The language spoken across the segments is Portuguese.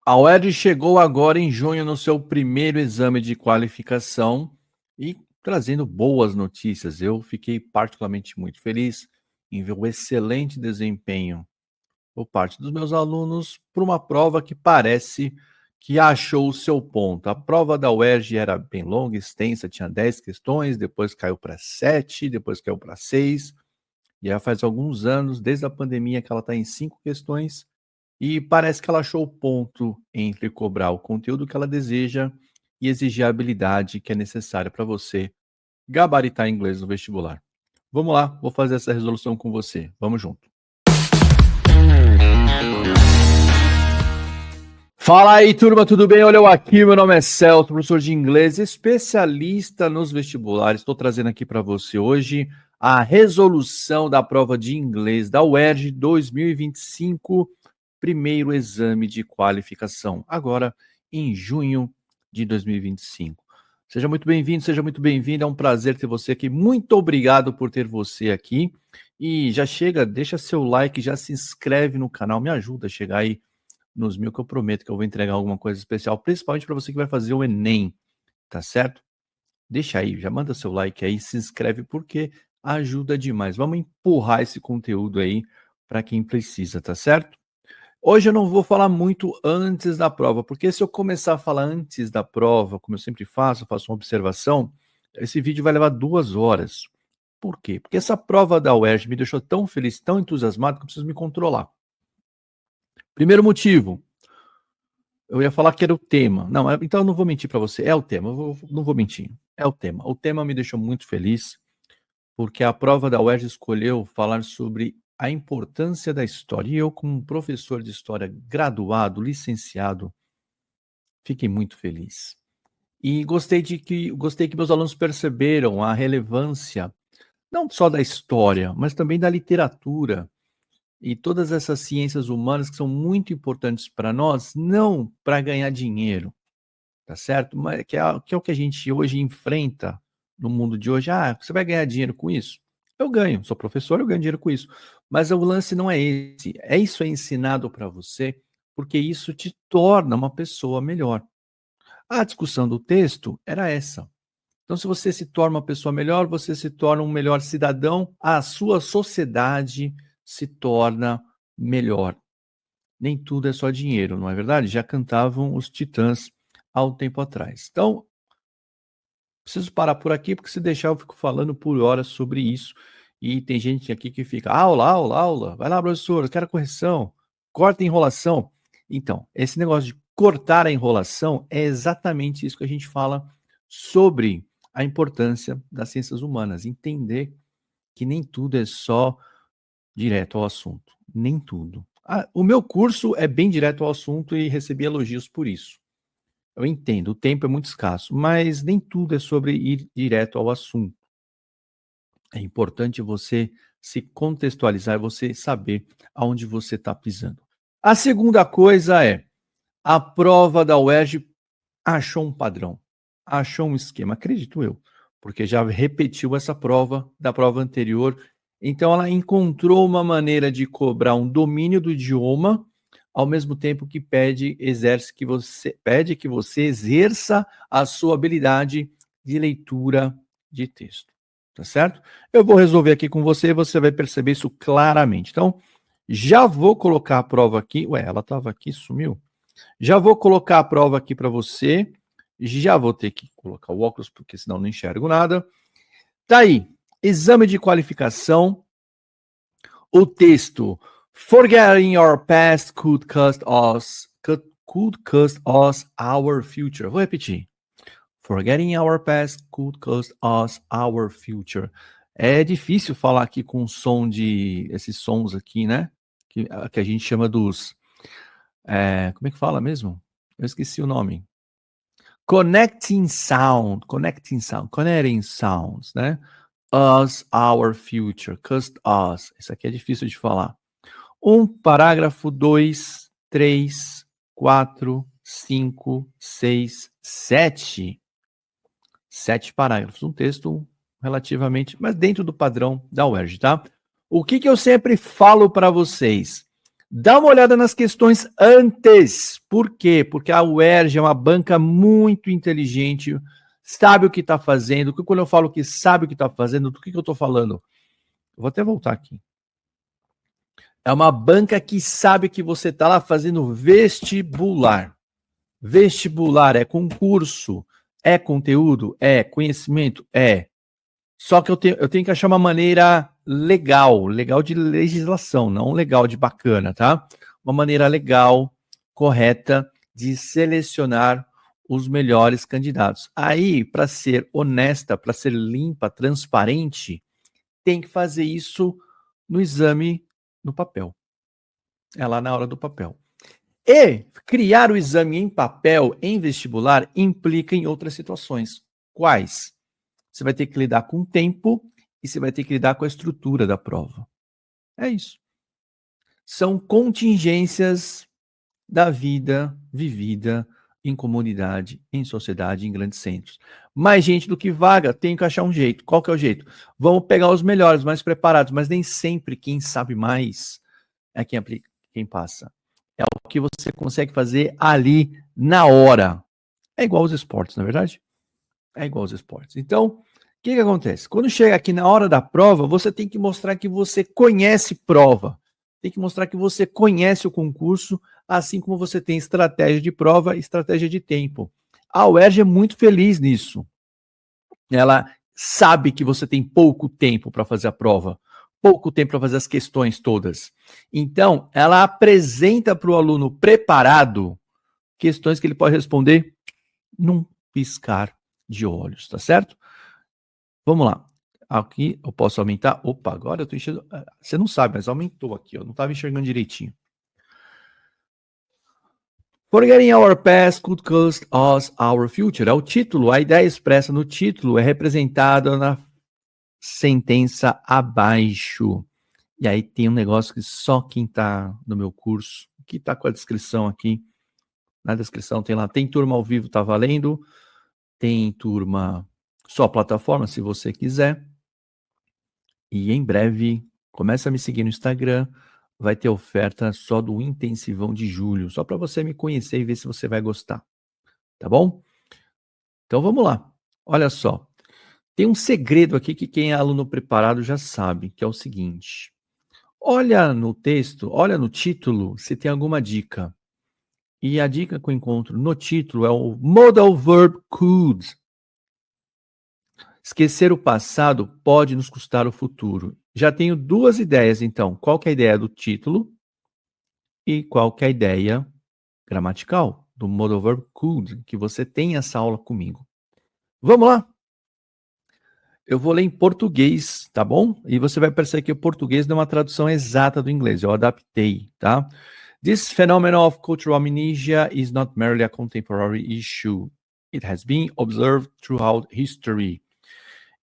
A UERJ chegou agora em junho no seu primeiro exame de qualificação e trazendo boas notícias. Eu fiquei particularmente muito feliz em ver o excelente desempenho por parte dos meus alunos para uma prova que parece que achou o seu ponto. A prova da UERJ era bem longa, extensa, tinha 10 questões, depois caiu para 7, depois caiu para 6, e já faz alguns anos, desde a pandemia, que ela está em 5 questões, e parece que ela achou o ponto entre cobrar o conteúdo que ela deseja e exigir a habilidade que é necessária para você gabaritar inglês no vestibular. Vamos lá, vou fazer essa resolução com você. Vamos junto. Fala aí, turma, tudo bem? Olha eu aqui, meu nome é Celso, professor de inglês, especialista nos vestibulares. Estou trazendo aqui para você hoje a resolução da prova de inglês da UERJ 2025, primeiro exame de qualificação, agora em junho de 2025. Seja muito bem-vindo, seja muito bem-vinda, é um prazer ter você aqui. Muito obrigado por ter você aqui. E já chega, deixa seu like, já se inscreve no canal, me ajuda a chegar aí nos 1000, que eu prometo que eu vou entregar alguma coisa especial, principalmente para você que vai fazer o Enem, tá certo? Deixa aí, já manda seu like aí, se inscreve, porque ajuda demais. Vamos empurrar esse conteúdo aí para quem precisa, tá certo? Hoje eu não vou falar muito antes da prova, porque se eu começar a falar antes da prova, como eu sempre faço uma observação, esse vídeo vai levar 2 horas. Por quê? Porque essa prova da UERJ me deixou tão feliz, tão entusiasmado, que eu preciso me controlar. Primeiro motivo, eu ia falar que era o tema. Não, então eu não vou mentir para você. É o tema. Não vou mentir. É o tema. O tema me deixou muito feliz, porque a prova da UERJ escolheu falar sobre a importância da história. E eu, como professor de história graduado, licenciado, fiquei muito feliz. E gostei que meus alunos perceberam a relevância, não só da história, mas também da literatura e todas essas ciências humanas que são muito importantes para nós, não para ganhar dinheiro, tá certo? Mas que é o que a gente hoje enfrenta no mundo de hoje. Ah, você vai ganhar dinheiro com isso? Eu ganho, sou professor, eu ganho dinheiro com isso. Mas o lance não é esse. É isso é ensinado para você, porque isso te torna uma pessoa melhor. A discussão do texto era essa. Então, se você se torna uma pessoa melhor, você se torna um melhor cidadão, a sua sociedade se torna melhor. Nem tudo é só dinheiro, não é verdade? Já cantavam os Titãs há um tempo atrás. Então, preciso parar por aqui, porque se deixar eu fico falando por horas sobre isso. E tem gente aqui que fica, aula, aula, aula, vai lá, professor, eu quero correção, corta a enrolação. Então, esse negócio de cortar a enrolação é exatamente isso que a gente fala sobre a importância das ciências humanas. Entender que nem tudo é só direto ao assunto. Nem tudo. O meu curso é bem direto ao assunto e recebi elogios por isso. Eu entendo, o tempo é muito escasso, mas nem tudo é sobre ir direto ao assunto. É importante você se contextualizar, você saber aonde você está pisando. A segunda coisa é, a prova da UERJ achou um padrão, achou um esquema, acredito eu, porque já repetiu essa prova da prova anterior. Então ela encontrou uma maneira de cobrar um domínio do idioma, ao mesmo tempo que pede que você exerça a sua habilidade de leitura de texto, tá certo? Eu vou resolver aqui com você e você vai perceber isso claramente. Então, já vou colocar a prova aqui. Ué, ela estava aqui, sumiu? Já vou colocar a prova aqui para você. Já vou ter que colocar o óculos, porque senão não enxergo nada. Tá aí, exame de qualificação. O texto: Forgetting our past could cost us our future. Vou repetir. Forgetting our past could cost us our future. É difícil falar aqui com som de esses sons aqui, né? Que a gente chama dos como é que fala mesmo? Eu esqueci o nome. Connecting sounds, né? Us, our future, cust us. Isso aqui é difícil de falar. Parágrafo, 2, 3, 4, 5, 6, 7. 7 parágrafos. Um texto relativamente, mas dentro do padrão da UERJ, tá? O que eu sempre falo para vocês? Dá uma olhada nas questões antes. Por quê? Porque a UERJ é uma banca muito inteligente, sabe o que está fazendo. Quando eu falo que sabe o que está fazendo, do que eu estou falando? Eu vou até voltar aqui. É uma banca que sabe que você está lá fazendo vestibular. Vestibular é concurso, é conteúdo, é conhecimento, é. Só que eu tenho que achar uma maneira legal de legislação, não legal de bacana, tá? Uma maneira legal, correta, de selecionar os melhores candidatos. Aí, para ser honesta, para ser limpa, transparente, tem que fazer isso no exame no papel. É lá na hora do papel. E criar o exame em papel, em vestibular, implica em outras situações. Quais? Você vai ter que lidar com o tempo e você vai ter que lidar com a estrutura da prova. É isso. São contingências da vida vivida em comunidade, em sociedade, em grandes centros. Mais gente do que vaga, tem que achar um jeito. Qual que é o jeito? Vamos pegar os melhores, mais preparados, mas nem sempre quem sabe mais é quem aplica, quem passa. É o que você consegue fazer ali na hora. É igual aos esportes, não é verdade? É igual aos esportes. Então, o que acontece? Quando chega aqui na hora da prova, você tem que mostrar que você conhece prova. Tem que mostrar que você conhece o concurso, assim como você tem estratégia de prova e estratégia de tempo. A UERJ é muito feliz nisso. Ela sabe que você tem pouco tempo para fazer a prova, pouco tempo para fazer as questões todas. Então, ela apresenta para o aluno preparado questões que ele pode responder num piscar de olhos, tá certo? Vamos lá. Aqui eu posso aumentar. Opa, agora eu tô enxergando. Você não sabe, mas aumentou aqui, ó. Não estava enxergando direitinho. Forgetting our past could cost us our future. É o título, a ideia expressa no título é representada na sentença abaixo. E aí tem um negócio que só quem tá no meu curso, que tá com a descrição aqui, na descrição tem lá, tem turma ao vivo, tá valendo, tem turma só plataforma, se você quiser. E em breve, começa a me seguir no Instagram, vai ter oferta só do intensivão de julho, só para você me conhecer e ver se você vai gostar, tá bom? Então vamos lá. Olha só, tem um segredo aqui que quem é aluno preparado já sabe, que é o seguinte. Olha no texto, olha no título se tem alguma dica. E a dica que eu encontro no título é o Modal Verb Could. Esquecer o passado pode nos custar o futuro. Já tenho duas ideias, então. Qual que é a ideia do título e qual que é a ideia gramatical do modal verb could, que você tem essa aula comigo. Vamos lá? Eu vou ler em português, tá bom? E você vai perceber que o português não é uma tradução exata do inglês, eu adaptei, tá? This phenomenon of cultural amnesia is not merely a contemporary issue. It has been observed throughout history.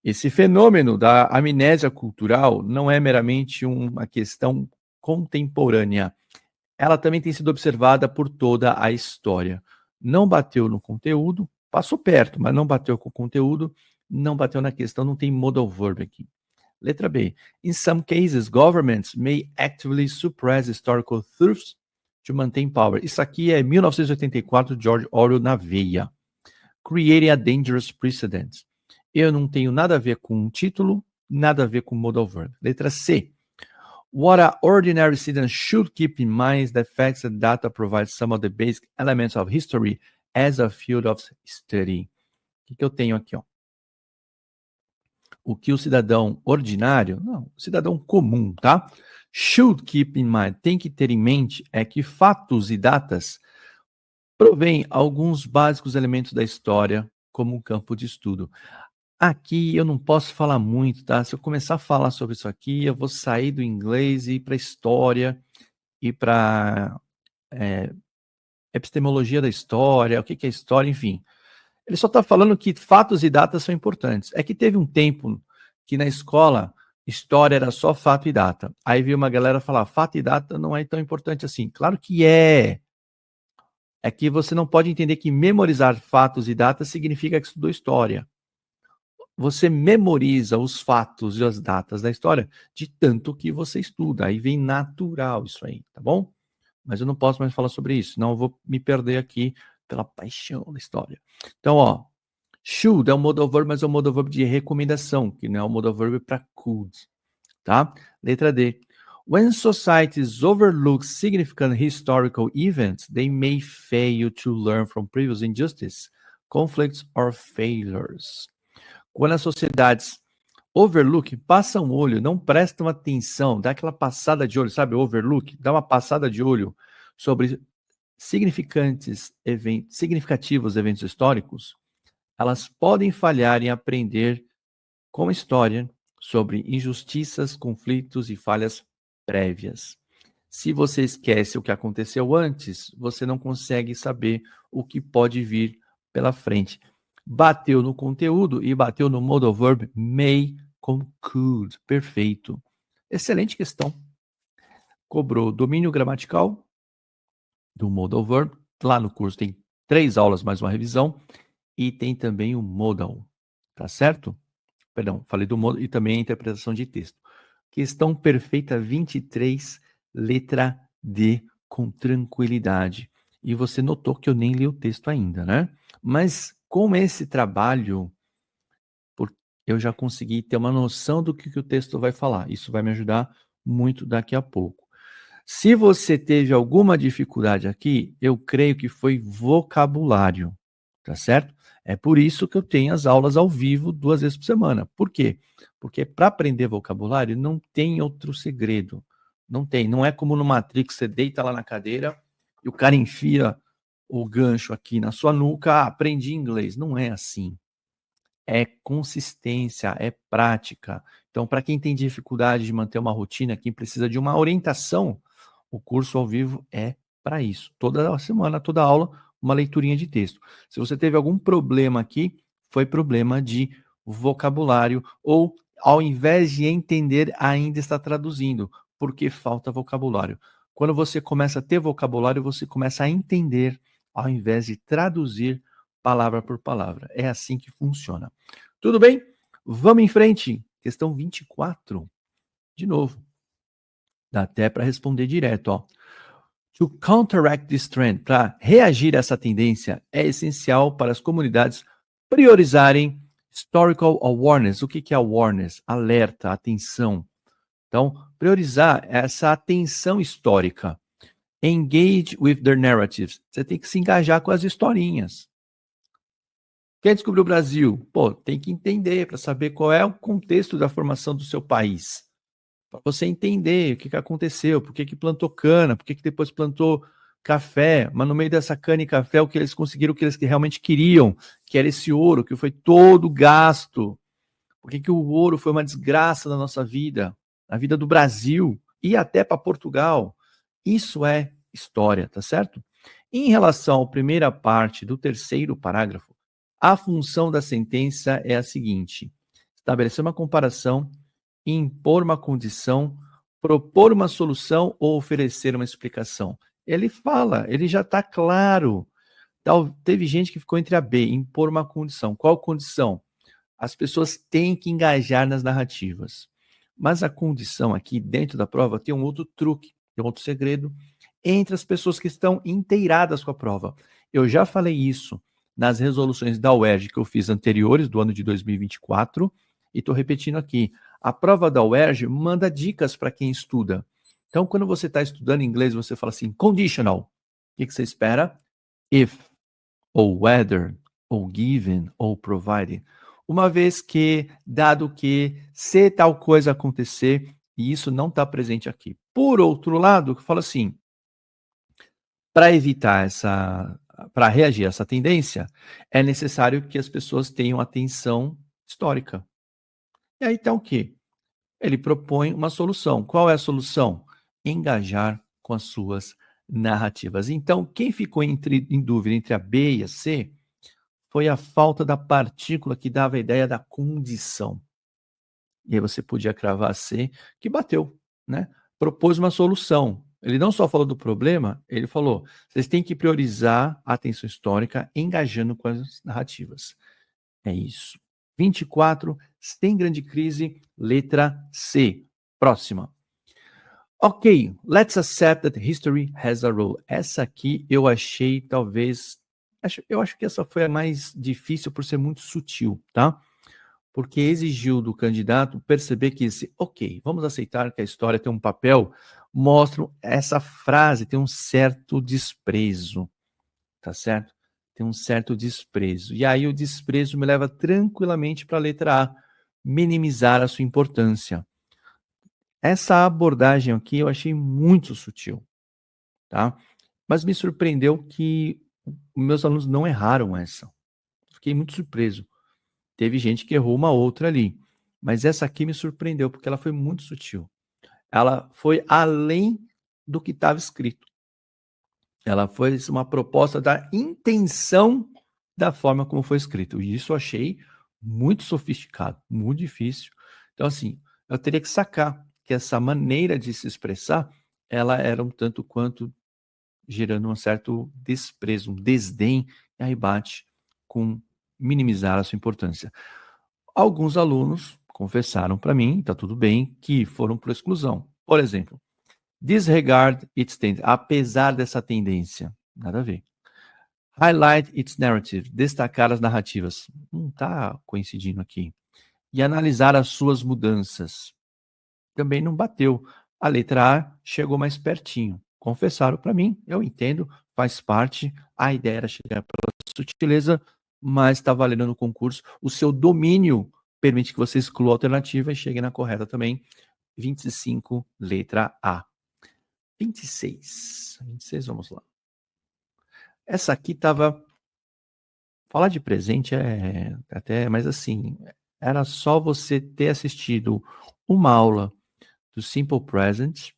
Esse fenômeno da amnésia cultural não é meramente uma questão contemporânea. Ela também tem sido observada por toda a história. Não bateu no conteúdo, passou perto, mas não bateu com o conteúdo, não bateu na questão, não tem modal verb aqui. Letra B. In some cases, governments may actively suppress historical truths to maintain power. Isso aqui é 1984, George Orwell na veia. Creating a dangerous precedent. Eu não tenho nada a ver com o título, nada a ver com modal verb. Letra C. What an ordinary student should keep in mind is the fact that data provides some of the basic elements of history as a field of study. O que eu tenho aqui? Ó? O que o cidadão ordinário, não, o cidadão comum, tá? Should keep in mind, tem que ter em mente, é que fatos e datas provêm alguns básicos elementos da história como um campo de estudo. Aqui eu não posso falar muito, tá? Se eu começar a falar sobre isso aqui, eu vou sair do inglês e ir para história, ir para epistemologia da história, o que é história, enfim. Ele só está falando que fatos e datas são importantes. É que teve um tempo que na escola história era só fato e data. Aí veio uma galera falar, fato e data não é tão importante assim. Claro que é. É que você não pode entender que memorizar fatos e datas significa que estudou história. Você memoriza os fatos e as datas da história de tanto que você estuda. Aí vem natural isso aí, tá bom? mas eu não posso mais falar sobre isso, senão eu vou me perder aqui pela paixão da história. Então, ó, should é um modal verb, mas é um modal verb de recomendação, que não é um modal verb para could, tá? Letra D. When societies overlook significant historical events, they may fail to learn from previous injustice, conflicts or failures. Quando as sociedades overlook, passam o olho, não prestam atenção, dá aquela passada de olho, sabe? Overlook, dá uma passada de olho sobre significativos eventos históricos, elas podem falhar em aprender com a história sobre injustiças, conflitos e falhas prévias. Se você esquece o que aconteceu antes, você não consegue saber o que pode vir pela frente. Bateu no conteúdo e bateu no modal verb may com could. Perfeito. Excelente questão. Cobrou domínio gramatical do modal verb. Lá no curso tem 3 aulas mais uma revisão. E tem também o modal. Tá certo? Perdão, falei do modal e também a interpretação de texto. Questão perfeita 23, letra D, com tranquilidade. E você notou que eu nem li o texto ainda, né? Mas com esse trabalho, eu já consegui ter uma noção do que o texto vai falar. Isso vai me ajudar muito daqui a pouco. Se você teve alguma dificuldade aqui, eu creio que foi vocabulário, tá certo? É por isso que eu tenho as aulas ao vivo 2 vezes por semana. Por quê? Porque para aprender vocabulário não tem outro segredo. Não tem. Não é como no Matrix, você deita lá na cadeira e o cara enfia o gancho aqui na sua nuca, aprendi inglês. Não é assim. É consistência, é prática. Então, para quem tem dificuldade de manter uma rotina, quem precisa de uma orientação, o curso ao vivo é para isso. Toda semana, toda aula, uma leiturinha de texto. Se você teve algum problema aqui, foi problema de vocabulário ou ao invés de entender, ainda está traduzindo, porque falta vocabulário. Quando você começa a ter vocabulário, você começa a entender, ao invés de traduzir palavra por palavra. É assim que funciona. Tudo bem? Vamos em frente. Questão 24. De novo. Dá até para responder direto, ó. To counteract this trend, para reagir a essa tendência, é essencial para as comunidades priorizarem historical awareness. O que é awareness? Alerta, atenção. Então, priorizar essa atenção histórica. Engage with their narratives. Você tem que se engajar com as historinhas. Quer descobrir o Brasil? Pô, tem que entender para saber qual é o contexto da formação do seu país. Para você entender o que aconteceu, por que plantou cana, por que depois plantou café, mas no meio dessa cana e café o que eles conseguiram, o que eles realmente queriam, que era esse ouro, que foi todo gasto. Por que o ouro foi uma desgraça na nossa vida, na vida do Brasil e até para Portugal. Isso é história, tá certo? Em relação à primeira parte do terceiro parágrafo, a função da sentença é a seguinte: estabelecer uma comparação, impor uma condição, propor uma solução ou oferecer uma explicação. Ele fala, ele já está claro. Teve gente que ficou entre a B, impor uma condição. Qual condição? As pessoas têm que engajar nas narrativas. Mas a condição aqui, dentro da prova, tem um outro truque, tem um outro segredo, entre as pessoas que estão inteiradas com a prova. Eu já falei isso nas resoluções da UERJ que eu fiz anteriores, do ano de 2024, e estou repetindo aqui. A prova da UERJ manda dicas para quem estuda. Então, quando você está estudando inglês, você fala assim, conditional. O que você espera? If, ou whether, ou given, ou provided. Uma vez que, dado que, se tal coisa acontecer, e isso não está presente aqui. Por outro lado, eu falo assim, para evitar para reagir a essa tendência, é necessário que as pessoas tenham atenção histórica. E aí então o quê? Ele propõe uma solução. Qual é a solução? Engajar com as suas narrativas. Então, quem ficou em dúvida entre a B e a C foi a falta da partícula que dava a ideia da condição. E aí você podia cravar a C, que bateu, né? Propôs uma solução. Ele não só falou do problema, ele falou, vocês têm que priorizar a atenção histórica engajando com as narrativas. É isso. 24, tem grande crise, letra C. Próxima. Ok, let's accept that history has a role. Essa aqui eu achei talvez... Eu acho que essa foi a mais difícil por ser muito sutil, tá? Porque exigiu do candidato perceber que ok, vamos aceitar que a história tem um papel, mostram essa frase, tem um certo desprezo, tá certo? Tem um certo desprezo. E aí o desprezo me leva tranquilamente para a letra A, minimizar a sua importância. Essa abordagem aqui eu achei muito sutil, tá? Mas me surpreendeu que meus alunos não erraram essa. Fiquei muito surpreso. Teve gente que errou uma outra ali, mas essa aqui me surpreendeu porque ela foi muito sutil. Ela foi além do que estava escrito. Ela foi uma proposta da intenção da forma como foi escrito. E isso eu achei muito sofisticado, muito difícil. Então, assim, eu teria que sacar que essa maneira de se expressar, ela era um tanto quanto gerando um certo desprezo, um desdém, e aí bate com minimizar a sua importância. Alguns alunos confessaram para mim, tá tudo bem, que foram por exclusão. Por exemplo, disregard its tendency, apesar dessa tendência, nada a ver. Highlight its narrative, destacar as narrativas, não está coincidindo aqui. E analisar as suas mudanças, também não bateu. A letra A chegou mais pertinho. Confessaram para mim, eu entendo, faz parte, a ideia era chegar pela sutileza, mas está valendo no concurso. O seu domínio permite que você exclua a alternativa e chegue na correta também. 25, letra A. 26, vamos lá. Essa aqui estava... Falar de presente é até, mas assim, era só você ter assistido uma aula do Simple Present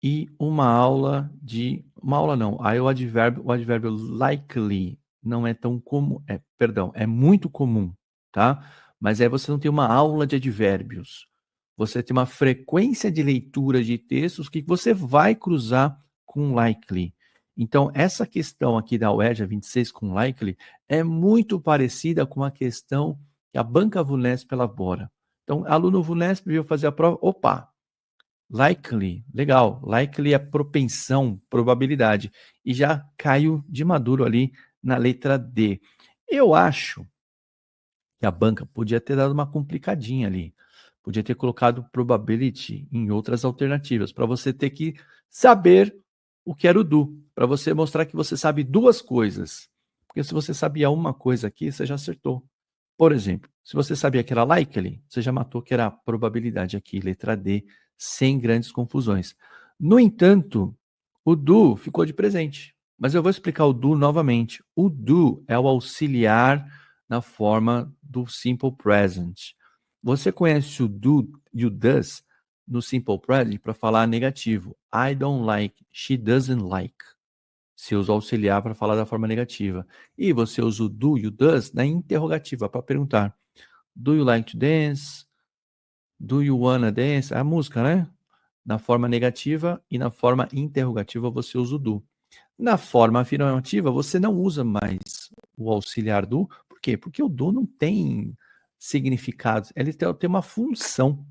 e uma aula de... Uma aula não, aí o advérbio likely não é tão comum, é muito comum, tá? Mas aí você não tem uma aula de advérbios. Você tem uma frequência de leitura de textos que você vai cruzar com likely. Então, essa questão aqui da UERJ 26 com likely é muito parecida com a questão que a banca VUNESP elabora. Então, aluno VUNESP veio fazer a prova, opa, likely, legal. Likely é propensão, probabilidade. E já caiu de maduro ali na letra D. Eu acho que a banca podia ter dado uma complicadinha ali. Podia ter colocado probability em outras alternativas, para você ter que saber o que era o do, para você mostrar que você sabe duas coisas. Porque se você sabia uma coisa aqui, você já acertou. Por exemplo, se você sabia que era likely, você já matou que era a probabilidade aqui, letra D, sem grandes confusões. No entanto, o do ficou de presente. Mas eu vou explicar o do novamente. O do é o auxiliar na forma do simple present. Você conhece o do e o does no simple present para falar negativo. I don't like, she doesn't like. Você usa o auxiliar para falar da forma negativa. E você usa o do e o does na interrogativa para perguntar: do you like to dance? Do you wanna dance? É a música, né? Na forma negativa e na forma interrogativa você usa o do. Na forma afirmativa você não usa mais o auxiliar do. Por quê? Porque o do não tem significado. Ele tem uma função.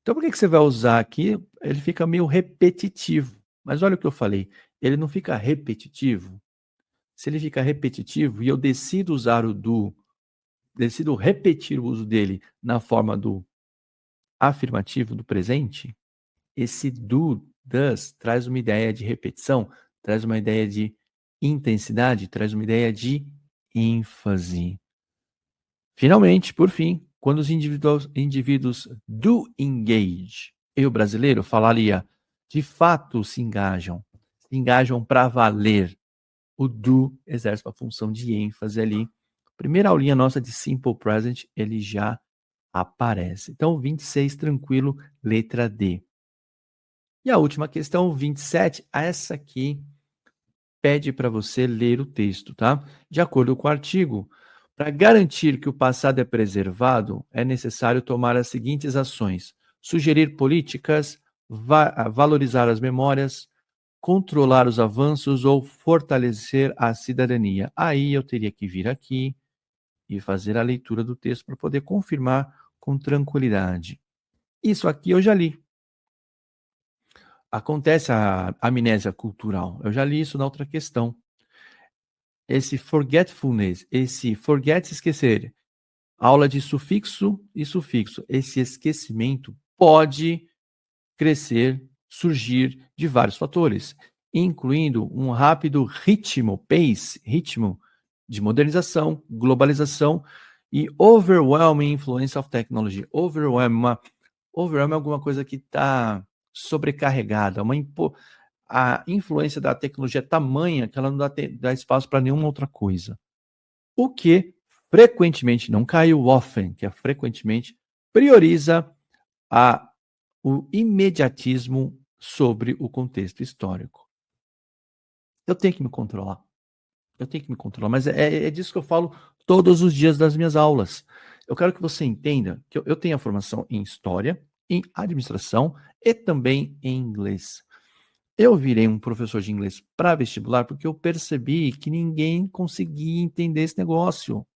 Então por que você vai usar aqui? Ele fica meio repetitivo. Mas olha o que eu falei. Ele não fica repetitivo. Se ele fica repetitivo e eu decido usar o do, decido repetir o uso dele na forma do afirmativo, do presente, esse do, does, traz uma ideia de repetição, traz uma ideia de intensidade, traz uma ideia de ênfase. Finalmente, por fim, quando os indivíduos do engage, eu brasileiro falaria, de fato se engajam para valer. O do exerce uma função de ênfase ali. Primeira aulinha nossa de Simple Present, ele já aparece. Então, 26, tranquilo, letra D. E a última questão, 27, essa aqui pede para você ler o texto, tá? De acordo com o artigo, para garantir que o passado é preservado, é necessário tomar as seguintes ações: sugerir políticas, valorizar as memórias, controlar os avanços ou fortalecer a cidadania. Aí eu teria que vir aqui e fazer a leitura do texto para poder confirmar com tranquilidade. Isso aqui eu já li. acontece a amnésia cultural. Eu já li isso na outra questão. Esse forgetfulness, esse forget, esquecer, aula de sufixo e sufixo. Esse esquecimento pode crescer, surgir de vários fatores, incluindo um rápido ritmo de modernização, globalização e overwhelming influence of technology. Overwhelm é alguma coisa que está sobrecarregada, a influência da tecnologia é tamanha que ela não dá espaço para nenhuma outra coisa. O que frequentemente, não caiu often, que é frequentemente, prioriza o imediatismo sobre o contexto histórico. Eu tenho que me controlar. Mas é disso que eu falo todos os dias das minhas aulas. Eu quero que você entenda que eu tenho a formação em história, em administração e também em inglês. Eu virei um professor de inglês para vestibular porque eu percebi que ninguém conseguia entender esse negócio.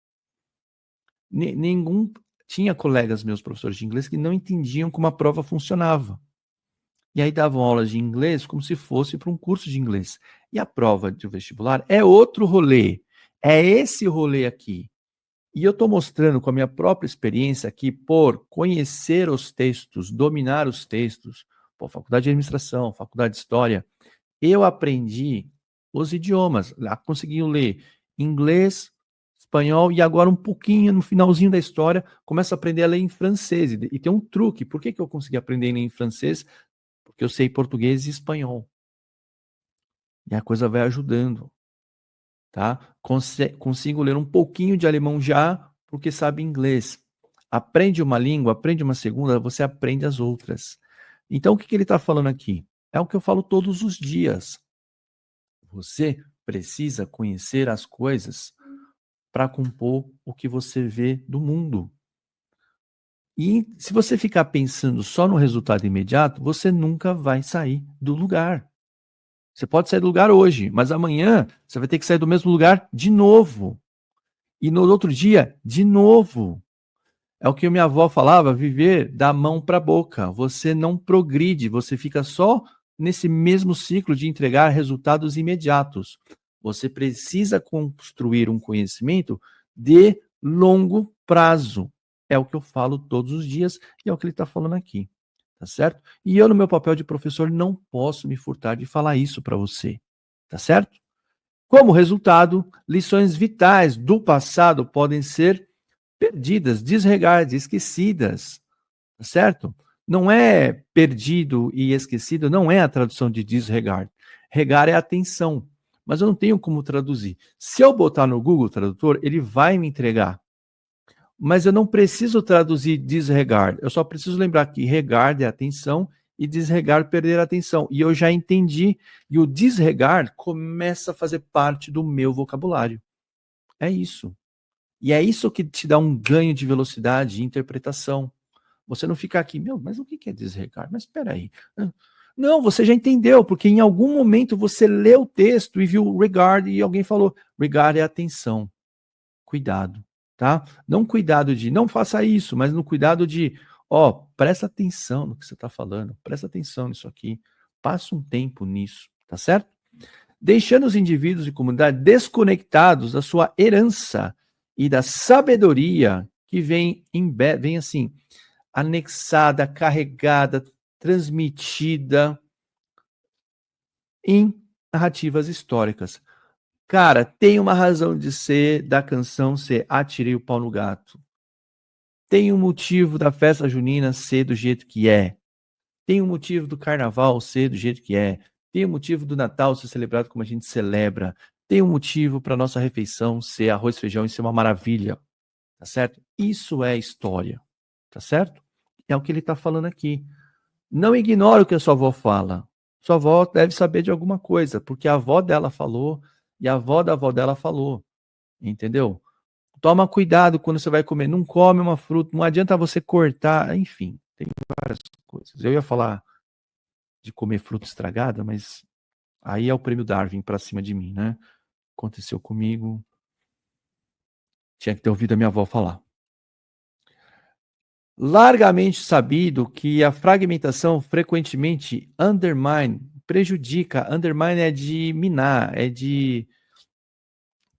Nenhum tinha colegas meus professores de inglês que não entendiam como a prova funcionava. E aí davam aulas de inglês como se fosse para um curso de inglês. E a prova de vestibular é outro rolê. É esse rolê aqui. E eu estou mostrando com a minha própria experiência que por conhecer os textos, dominar os textos, faculdade de administração, faculdade de história, eu aprendi os idiomas. Lá consegui ler inglês, espanhol e agora um pouquinho no finalzinho da história, começo a aprender a ler em francês. E tem um truque. Por que eu consegui aprender a ler em francês? Porque eu sei português e espanhol. E a coisa vai ajudando, tá? Consigo ler um pouquinho de alemão já, porque sabe inglês. Aprende uma língua, aprende uma segunda, você aprende as outras. Então, o que ele está falando aqui? É o que eu falo todos os dias. Você precisa conhecer as coisas para compor o que você vê do mundo. E se você ficar pensando só no resultado imediato, você nunca vai sair do lugar. Você pode sair do lugar hoje, mas amanhã você vai ter que sair do mesmo lugar de novo. E no outro dia, de novo. É o que minha avó falava, viver da mão para a boca. Você não progride, você fica só nesse mesmo ciclo de entregar resultados imediatos. Você precisa construir um conhecimento de longo prazo. É o que eu falo todos os dias e é o que ele está falando aqui. Tá certo? E eu, no meu papel de professor, não posso me furtar de falar isso para você. Tá certo? Como resultado, lições vitais do passado podem ser perdidas, desregadas, esquecidas, tá certo? Não é perdido e esquecido, não é a tradução de desregar. Regar é atenção, mas eu não tenho como traduzir. Se eu botar no Google Tradutor, ele vai me entregar. Mas eu não preciso traduzir desregar, eu só preciso lembrar que regar é atenção e desregar perder a atenção. E eu já entendi, e o desregar começa a fazer parte do meu vocabulário. É isso. E é isso que te dá um ganho de velocidade e interpretação. Você não fica aqui, mas o que é desregar? Mas espera aí. Não, você já entendeu, porque em algum momento você leu o texto e viu regard e alguém falou, regard é atenção. Cuidado, tá? Não cuidado de, não faça isso, mas no cuidado de, presta atenção no que você está falando, presta atenção nisso aqui, passa um tempo nisso, tá certo? Deixando os indivíduos e comunidade desconectados da sua herança e da sabedoria que vem assim, anexada, carregada, transmitida em narrativas históricas. Cara, tem uma razão de ser da canção ser Atirei o Pau no Gato. Tem um motivo da festa junina ser do jeito que é. Tem um motivo do carnaval ser do jeito que é. Tem um motivo do Natal ser celebrado como a gente celebra. Tem um motivo para nossa refeição ser arroz e feijão e ser uma maravilha. Tá certo? Isso é história. Tá certo? É o que ele está falando aqui. Não ignore o que a sua avó fala. Sua avó deve saber de alguma coisa, porque a avó dela falou e a avó da avó dela falou. Entendeu? Toma cuidado quando você vai comer. Não come uma fruta, não adianta você cortar. Enfim, tem várias coisas. Eu ia falar de comer fruta estragada, mas aí é o prêmio Darwin pra cima de mim, né? Aconteceu comigo. Tinha que ter ouvido a minha avó falar. Largamente sabido que a fragmentação frequentemente prejudica. Undermine é de minar, é de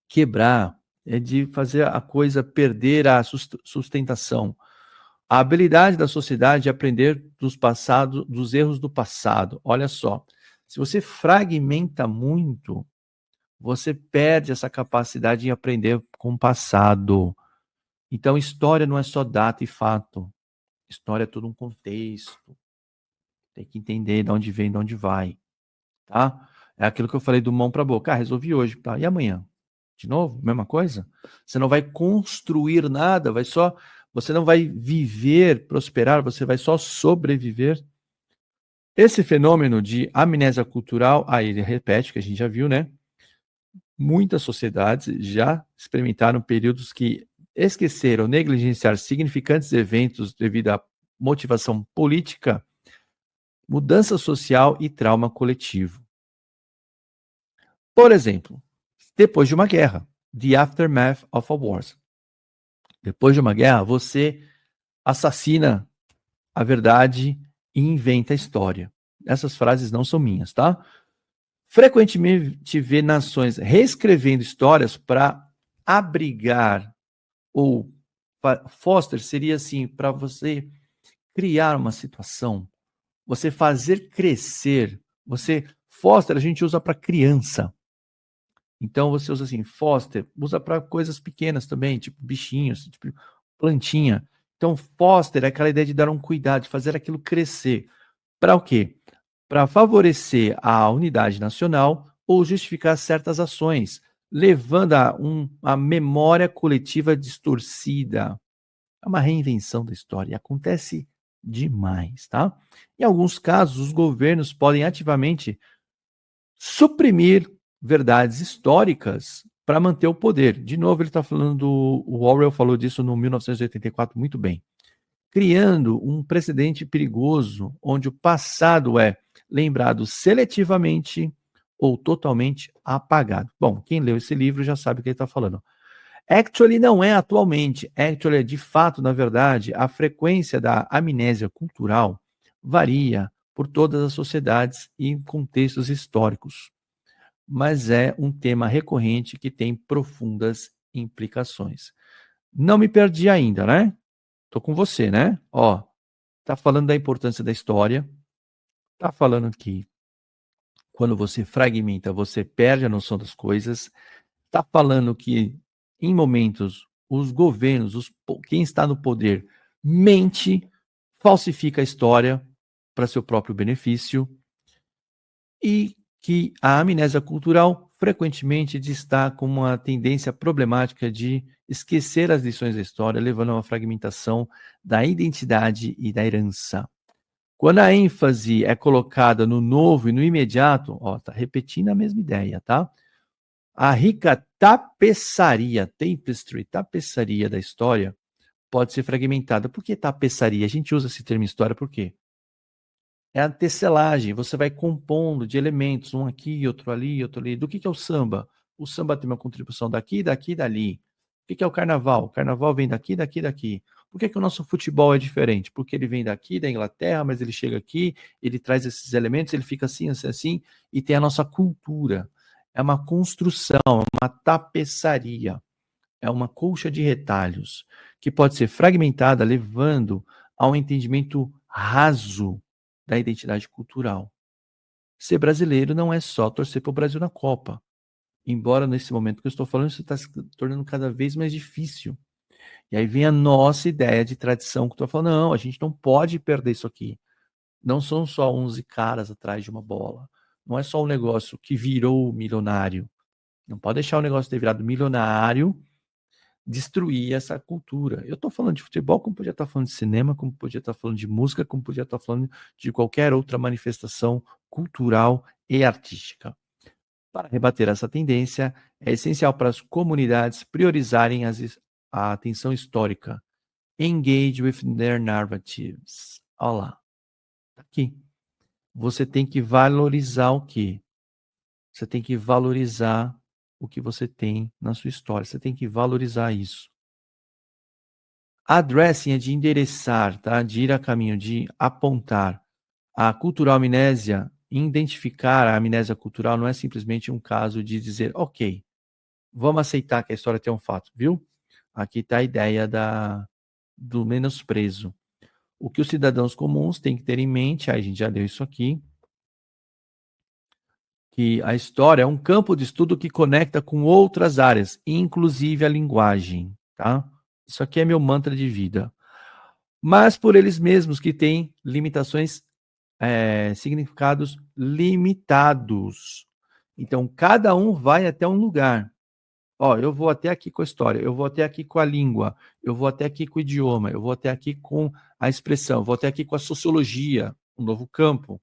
quebrar, é de fazer a coisa perder a sustentação. A habilidade da sociedade de aprender dos erros do passado. Olha só, se você fragmenta muito, você perde essa capacidade de aprender com o passado. Então, história não é só data e fato. História é todo um contexto. Tem que entender de onde vem, de onde vai, tá? É aquilo que eu falei do mão para boca. Ah, resolvi hoje, tá? E amanhã? De novo, mesma coisa? Você não vai construir nada, você não vai viver, prosperar, você vai só sobreviver. Esse fenômeno de amnésia cultural, aí ele repete, que a gente já viu, né? Muitas sociedades já experimentaram períodos que esqueceram, negligenciaram significantes eventos devido à motivação política, mudança social e trauma coletivo. Por exemplo, depois de uma guerra, the aftermath of a war. Depois de uma guerra, você assassina a verdade e inventa a história. Essas frases não são minhas, tá? Frequentemente vê nações reescrevendo histórias para abrigar ou foster seria assim, para você criar uma situação, você fazer crescer, você foster a gente usa para criança. Então você usa assim, foster, usa para coisas pequenas também, tipo bichinhos, tipo plantinha. Então foster é aquela ideia de dar um cuidado, de fazer aquilo crescer. Para o quê? Para favorecer a unidade nacional ou justificar certas ações, levando a memória coletiva distorcida. É uma reinvenção da história. E acontece demais, tá? Em alguns casos, os governos podem ativamente suprimir verdades históricas para manter o poder. De novo, ele está falando o Orwell falou disso no 1984 muito bem, criando um precedente perigoso onde o passado é lembrado seletivamente ou totalmente apagado. Bom, quem leu esse livro já sabe o que ele está falando. Actually não é atualmente, actually é de fato, na verdade, a frequência da amnésia cultural varia por todas as sociedades e em contextos históricos, mas é um tema recorrente que tem profundas implicações. Não me perdi ainda, né? Tô com você, né? Ó, tá falando da importância da história, tá falando que quando você fragmenta, você perde a noção das coisas, tá falando que em momentos os governos, quem está no poder, mente, falsifica a história para seu próprio benefício e que a amnésia cultural frequentemente está como uma tendência problemática de esquecer as lições da história, levando a uma fragmentação da identidade e da herança. Quando a ênfase é colocada no novo e no imediato, ó, tá repetindo a mesma ideia, tá? A rica tapeçaria da história pode ser fragmentada. Por que tapeçaria? A gente usa esse termo história por quê? É a tecelagem, você vai compondo de elementos, um aqui, outro ali, outro ali. Do que é o samba? O samba tem uma contribuição daqui, daqui, dali. O que é o carnaval? O carnaval vem daqui, daqui, daqui. Por que o nosso futebol é diferente? Porque ele vem daqui, da Inglaterra, mas ele chega aqui, ele traz esses elementos, ele fica assim, assim, assim, e tem a nossa cultura. É uma construção, uma tapeçaria, é uma colcha de retalhos, que pode ser fragmentada, levando a um entendimento raso da identidade cultural. Ser brasileiro não é só torcer para o Brasil na Copa. Embora nesse momento que eu estou falando, isso está se tornando cada vez mais difícil. E aí vem a nossa ideia de tradição, que eu estou falando, não, a gente não pode perder isso aqui. Não são só 11 caras atrás de uma bola. Não é só um negócio que virou milionário. Não pode deixar o negócio ter virado milionário destruir essa cultura. Eu estou falando de futebol, como podia estar falando de cinema, como podia estar falando de música, como podia estar falando de qualquer outra manifestação cultural e artística. Para rebater essa tendência, é essencial para as comunidades priorizarem a atenção histórica. Engage with their narratives. Olha lá, tá aqui. Você tem que valorizar o quê? Você tem que valorizar o que você tem na sua história. Você tem que valorizar isso. Addressing é de endereçar, tá? De ir a caminho, de apontar. A cultural amnésia, identificar a amnésia cultural não é simplesmente um caso de dizer, ok, vamos aceitar que a história tem um fato, viu? Aqui está a ideia do menosprezo. O que os cidadãos comuns têm que ter em mente, aí a gente já deu isso aqui, que a história é um campo de estudo que conecta com outras áreas, inclusive a linguagem, tá? Isso aqui é meu mantra de vida. Mas por eles mesmos que têm limitações, significados limitados. Então, cada um vai até um lugar. Ó, eu vou até aqui com a história, eu vou até aqui com a língua, eu vou até aqui com o idioma, eu vou até aqui com a expressão, eu vou até aqui com a sociologia, um novo campo.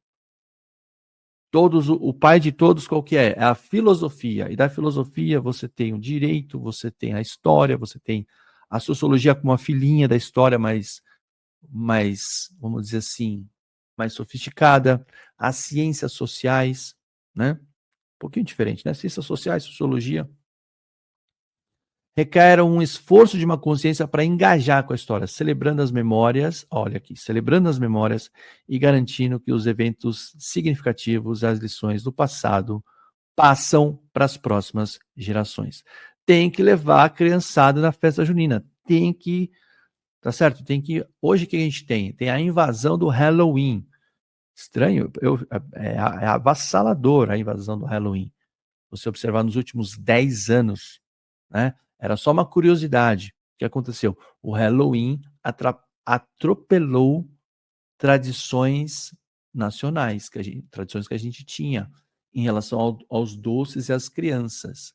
Todos, o pai de todos qual que é? É a filosofia. E da filosofia você tem o direito, você tem a história, você tem a sociologia como uma filhinha da história, mais, vamos dizer assim, mais sofisticada, as ciências sociais, né? Um pouquinho diferente, né? Ciências sociais, sociologia, requer um esforço de uma consciência para engajar com a história, celebrando as memórias, olha aqui, celebrando as memórias e garantindo que os eventos significativos, as lições do passado, passam para as próximas gerações. Tem que levar a criançada na festa junina, tem que, tá certo? Tem que, hoje o que a gente tem? Tem a invasão do Halloween. Estranho, é avassalador a invasão do Halloween. Você observar nos últimos 10 anos, né? Era só uma curiosidade. O que aconteceu? O Halloween atropelou tradições nacionais, tradições que a gente tinha em relação aos doces e às crianças.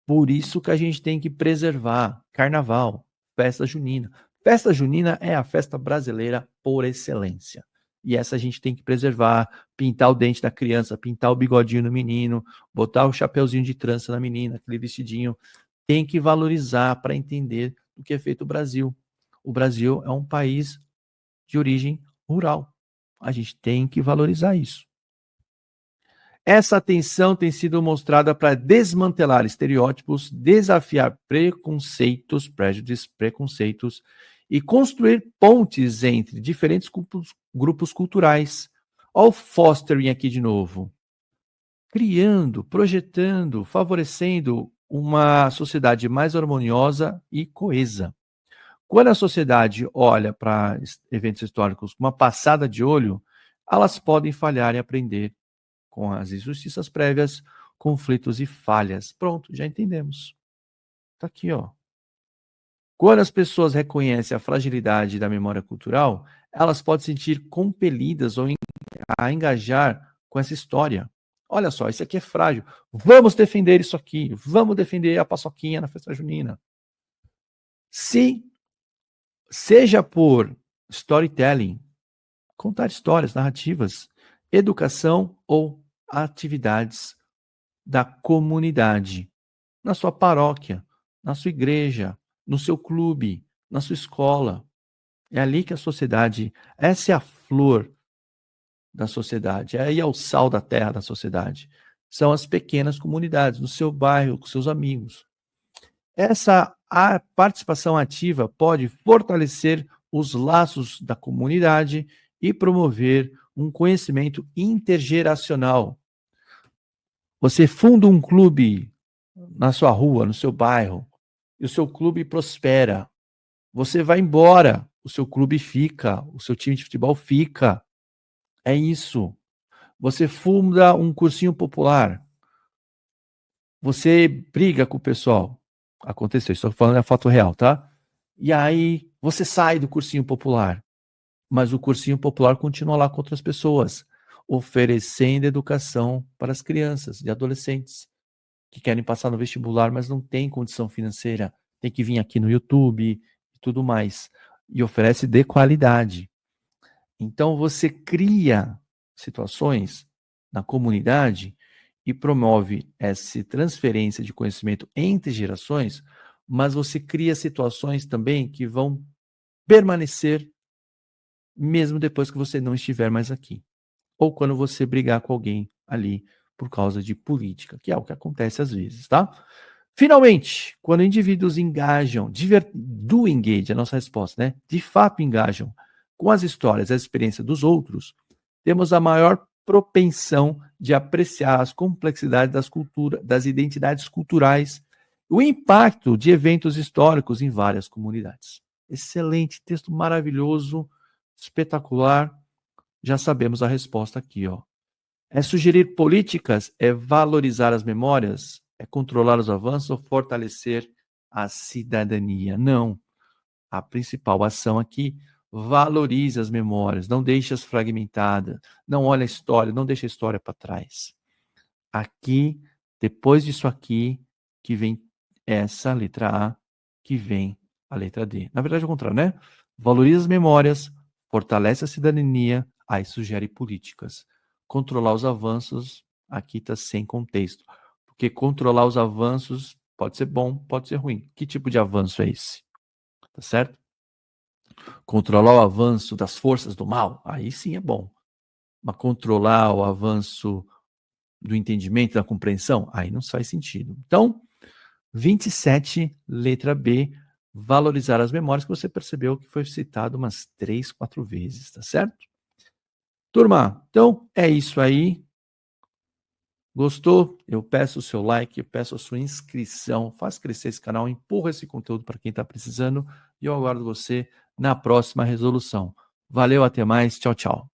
Por isso que a gente tem que preservar carnaval, festa junina. Festa junina é a festa brasileira por excelência. E essa a gente tem que preservar, pintar o dente da criança, pintar o bigodinho no menino, botar o chapeuzinho de trança na menina, aquele vestidinho. Tem que valorizar para entender o que é feito o Brasil. O Brasil é um país de origem rural. A gente tem que valorizar isso. Essa atenção tem sido mostrada para desmantelar estereótipos, desafiar preconceitos e construir pontes entre diferentes grupos culturais. Olha o fostering aqui de novo. Criando, projetando, favorecendo uma sociedade mais harmoniosa e coesa. Quando a sociedade olha para eventos históricos com uma passada de olho, elas podem falhar e aprender com as injustiças prévias, conflitos e falhas. Pronto, já entendemos. Está aqui, ó. Quando as pessoas reconhecem a fragilidade da memória cultural, elas podem se sentir compelidas a engajar com essa história. Olha só, isso aqui é frágil. Vamos defender isso aqui. Vamos defender a paçoquinha na festa junina. Seja por storytelling, contar histórias, narrativas, educação ou atividades da comunidade, na sua paróquia, na sua igreja, no seu clube, na sua escola. É ali que a sociedade, essa é a flor da sociedade, aí é o sal da terra da sociedade. São as pequenas comunidades, no seu bairro, com seus amigos. A participação ativa pode fortalecer os laços da comunidade e promover um conhecimento intergeracional. Você funda um clube na sua rua, no seu bairro, e o seu clube prospera. Você vai embora, o seu clube fica, o seu time de futebol fica. É isso. Você funda um cursinho popular. Você briga com o pessoal. Aconteceu, estou falando a fato real, tá? E aí você sai do cursinho popular, mas o cursinho popular continua lá com outras pessoas, oferecendo educação para as crianças e adolescentes que querem passar no vestibular, mas não tem condição financeira, tem que vir aqui no YouTube e tudo mais, e oferece de qualidade. Então você cria situações na comunidade e promove essa transferência de conhecimento entre gerações, mas você cria situações também que vão permanecer mesmo depois que você não estiver mais aqui. Ou quando você brigar com alguém ali por causa de política, que é o que acontece às vezes, tá? Finalmente, quando indivíduos engajam, do engage, a nossa resposta, né? De fato engajam com as histórias, a experiência dos outros, temos a maior propensão de apreciar as complexidades das identidades culturais, o impacto de eventos históricos em várias comunidades. Excelente, texto maravilhoso, espetacular. Já sabemos a resposta aqui, ó. É sugerir políticas, é valorizar as memórias, é controlar os avanços ou fortalecer a cidadania? Não. A principal ação aqui, valorize as memórias, não deixe-as fragmentadas, não olhe a história, não deixe a história para trás. Aqui, depois disso aqui, que vem essa letra A, que vem a letra D. Na verdade, é o contrário, né? Valoriza as memórias, fortalece a cidadania, aí sugere políticas. Controlar os avanços, aqui está sem contexto. Porque controlar os avanços pode ser bom, pode ser ruim. Que tipo de avanço é esse? Tá certo? Controlar o avanço das forças do mal, aí sim é bom. Mas controlar o avanço do entendimento, da compreensão, aí não faz sentido. Então, 27, letra B, valorizar as memórias, que você percebeu que foi citado umas 3, 4 vezes, tá certo? Turma, então é isso aí. Gostou? Eu peço o seu like, eu peço a sua inscrição, faz crescer esse canal, empurra esse conteúdo para quem está precisando e eu aguardo você na próxima resolução. Valeu, até mais, tchau, tchau.